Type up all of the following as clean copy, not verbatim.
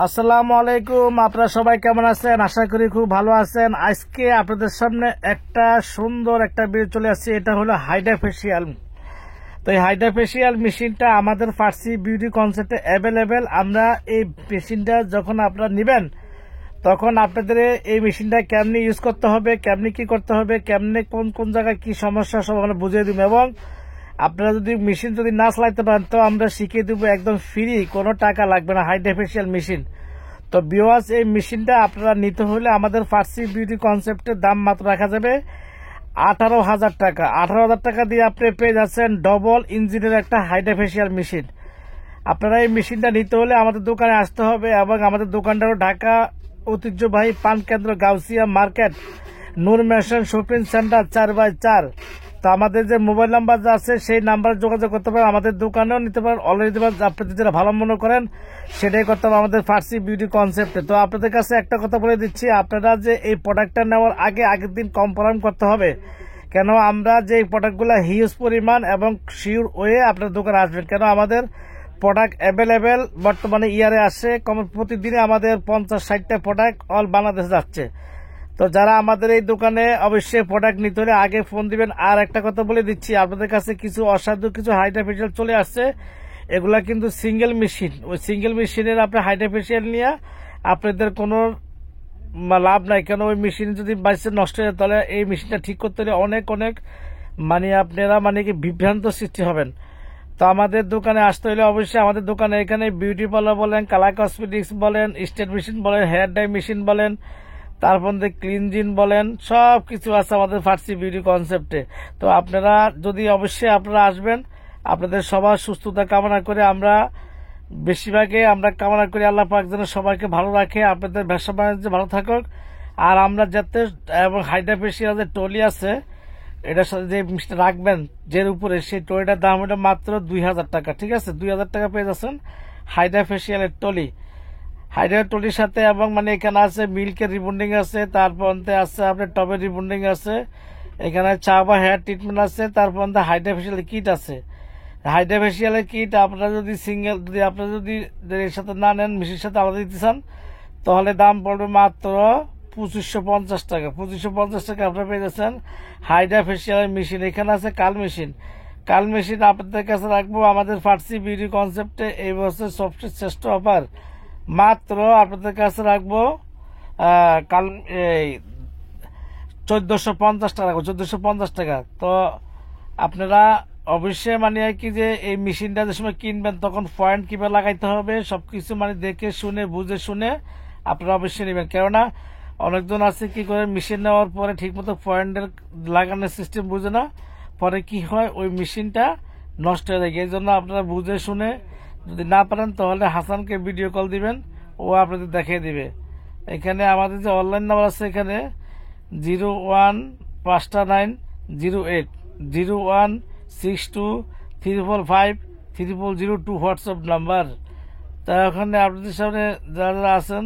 আসসালামু আলাইকুম। আপনারা সবাই কেমন আছেন? আশা করি খুব ভালো আছেন। আজকে আপনাদের সামনে একটা সুন্দর একটা ভিডিও চলে আসছে। এটা হলো হাইড্রা ফেসিয়াল। তো এই হাইড্রা ফেসিয়াল মেশিনটা আমাদের ফার্সি বিউটি কনসেপ্টে অ্যাভেলেবেল। আমরা এই মেশিনটা যখন আপনারা নেবেন তখন আপনাদের এই মেশিনটা কেমনি ইউজ করতে হবে, কেমনি কি করতে হবে, কেমনি কোন কোন জায়গায় কি সমস্যা সব আমরা বুঝিয়ে দিব। এবং আপনারা যদি মেশিন যদি না চালাইতে পারেন তো আমরা শিখিয়ে দেবো একদম ফ্রি, কোনো টাকা লাগবে না। Hydra facial machine. তো ভিউয়ার্স, এই মেশিনটা আপনারা নিতে হলে আমাদের ফার্সি বিউটি কনসেপ্টের দাম মাত্র রাখা যাবে 18,000 টাকা। 18,000 টাকা দিয়ে আপনি পেয়ে যাচ্ছেন ডবল ইঞ্জিনের একটা হাইড্রা ফেসিয়াল মেশিন। আপনারা এই মেশিনটা নিতে হলে আমাদের দোকানে আসতে হবে, এবং আমাদের দোকানটা ঢাকা ঐতিহ্যবাহী পান কেন্দ্র, গাউসিয়া মার্কেট, নূর মেশন শপিং সেন্টার 4x4। তো আমাদের যে মোবাইল নাম্বার আছে সেই নাম্বারে যোগাযোগ করতে পারেন। আমাদের দোকানেও নিতে পারেন, অলরেডি নিতে পারেন। আপনাদের যেটা ভালো মনে করেন সেটাই করতে হবে আমাদের ফার্সি বিউটি কনসেপ্টে। তো আপনাদের কাছে একটা কথা বলে দিচ্ছি, আপনারা যে এই প্রোডাক্টটা নেওয়ার আগের দিন কনফার্ম করতে হবে। কেন আমরা যে প্রোডাক্টগুলো হিউজ পরিমাণ এবং শিওর ওয়ে আপনার দোকানে আসবেন। কেন আমাদের প্রোডাক্ট অ্যাভেলেবেল বর্তমানে ইয়ারে আসে প্রতিদিনে আমাদের 50-60টা প্রোডাক্ট অল বাংলাদেশে যাচ্ছে। তো যারা আমাদের এই দোকানে অবশ্যই প্রোডাক্ট নিতে হলে আগে ফোন দিবেন। আর একটা কথা বলে দিচ্ছি, আপনাদের কাছে কিছু অসাধু কিছু হাইড্রা ফেসিয়াল চলে আসছে। এগুলা কিন্তু সিঙ্গেল মেশিন। ওই সিঙ্গেল মেশিনের আপনি হাইড্রা ফেসিয়াল নিয়ে আপনাদের কোনো লাভ নাই। কেন ওই মেশিন যদি বাইসে নষ্ট হয়ে যায় তাহলে এই মেশিনটা ঠিক করতে হলে অনেক আপনারা কি বিভ্রান্ত সৃষ্টি হবেন। তো আমাদের দোকানে আসতে হলে অবশ্যই আমাদের দোকানে এখানে বিউটি পার্লার বলেন, কালার কসমেটিক্স বলেন, স্টেট মেশিন বলেন, হেয়ার ডাই মেশিন বলেন, তারপর ক্লিনজিন বলেন, সব কিছু আছে আমাদের ফার্সি বিউটি কনসেপ্টে। তো আপনারা যদি অবশ্যই আপনারা আসবেন, আপনাদের সবার সুস্থতা কামনা করে আমরা বেশিরভাগে আমরা কামনা করি আল্লাহ পাক যেন সবাইকে ভালো রাখে, আপনাদের ব্যবসা বাণিজ্য ভালো থাকুক। আর আমরা যাতে এবং হাইড্রা ফেসিয়াল যে টলি আছে এটার সাথে যে মিষ্টি রাখবেন যে উপরে, সেই টলিটার দাম এটা মাত্র 2,000 টাকা। ঠিক আছে, 2,000 টাকা পেয়ে যাচ্ছেন হাইড্রা ফেসিয়ালের টলি। হাইড্রা টলির সাথে এবং এখানে আছে মিল্কের রিবন্ডিং আছে, তারপর আছে আপনার টবের রিবন্ডিং আছে, এখানে চা বা হেয়ার ট্রিটমেন্ট আছে, তারপর হাইড্রা ফেসিয়ালের কিট আছে। হাইড্রা ফেসিয়ালের কিট আপনারা যদি সিঙ্গেল আপনারা যদি এর সাথে না নেন, মেশিনের সাথে আলাদা দিতে চান, তাহলে দাম পড়বে মাত্র 2,550 টাকা। 2,550 টাকা আপনারা পেয়ে যাচ্ছেন হাইড্রা ফেসিয়ালের মেশিন। এখানে আছে কাল মেশিন আপনাদের কাছে রাখবো আমাদের ফার্সি বিউটি কনসেপ্টে এই বছর সবচেয়ে শ্রেষ্ঠ অফার। মাত্র আপনাদের কাছে রাখবো 1,450 টাকা রাখবো, 1,450 টাকা। তো আপনারা অবশ্যই কি যে এই মেশিনটা যে সময় কিনবেন তখন পয়েন্ট কিভাবে লাগাইতে হবে সবকিছু দেখে শুনে বুঝে শুনে আপনারা অবশ্যই নেবেন। কেননা অনেকজন আছে কি করে মেশিন নেওয়ার পরে ঠিকমতো পয়েন্টের লাগানোর সিস্টেম বুঝে না, পরে কি হয় ওই মেশিনটা নষ্ট হয়ে যায়। এই জন্য আপনারা বুঝে শুনে, যদি না পারেন তাহলে হাসানকে ভিডিও কল দিবেন, ও আপনাদের দেখিয়ে দিবে। এখানে আমাদের যে অনলাইন নাম্বার আছে এখানে 0159016234530002 হোয়াটসঅ্যাপ নাম্বার। তা ওখানে আপনাদের সামনে যারা আছেন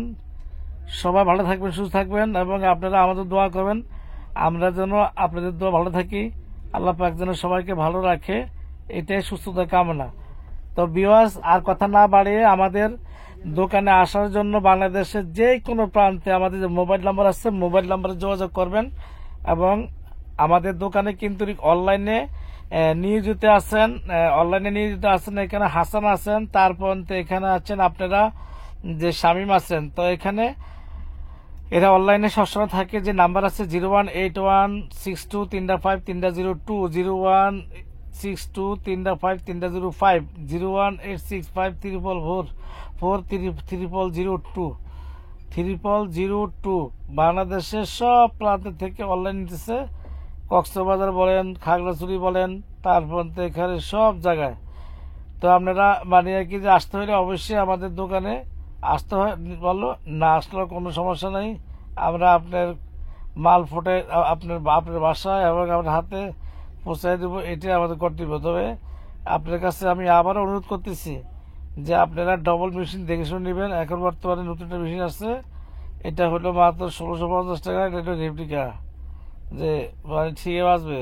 সবাই ভালো থাকবেন, সুস্থ থাকবেন, এবং আপনারা আমাদের দোয়া করবেন আমরা যেন আপনাদের দোয়া ভালো থাকি, আল্লাহ পাক যেন সবাইকে ভালো রাখে, এটাই সুস্থতা কামনা। তো ভিউয়ার্স, আর কথা না বাড়িয়ে আমাদের দোকানে আসার জন্য বাংলাদেশের যে কোনো প্রান্তে আমাদের যে মোবাইল নাম্বার আছে মোবাইল নাম্বারে যোগাযোগ করবেন। এবং আমাদের দোকানে কিন্তু অনলাইনে নিয়োজিত আছেন, এখানে হাসান আছেন, তারপর এখানে আছেন আপনারা যে শামীম আছেন। তো এখানে এরা অনলাইনে সবসময় থাকে। যে নাম্বার আছে 018162353002, 0162353005, 0186534430002। বাংলাদেশের সব প্রান্ত থেকে অনলাইন নিতেছে, কক্সবাজার বলেন, খাগড়াছড়ি বলেন, তারপর এখানে সব জায়গায়। তো আপনারা কি যে আসতে হলে অবশ্যই আমাদের দোকানে আসতে হয়, বলো না আসলেও কোনো সমস্যা নেই। আমরা আপনার মাল ফুটে আপনার বাসায় এবং আপনার হাতে পৌঁছায় দেবো, এটাই আমাদের কর্তব্য। তবে আপনার কাছে আমি আবারও অনুরোধ করতেছি যে আপনারা ডবল মেশিন দেখে শুনে নেবেন। এখন বর্তমানে নতুন একটা মেশিন আছে, এটা হলো মাত্র 1,650 টাকা। এটা রেপ্লিকা যে ঠিকই বাঁচবে।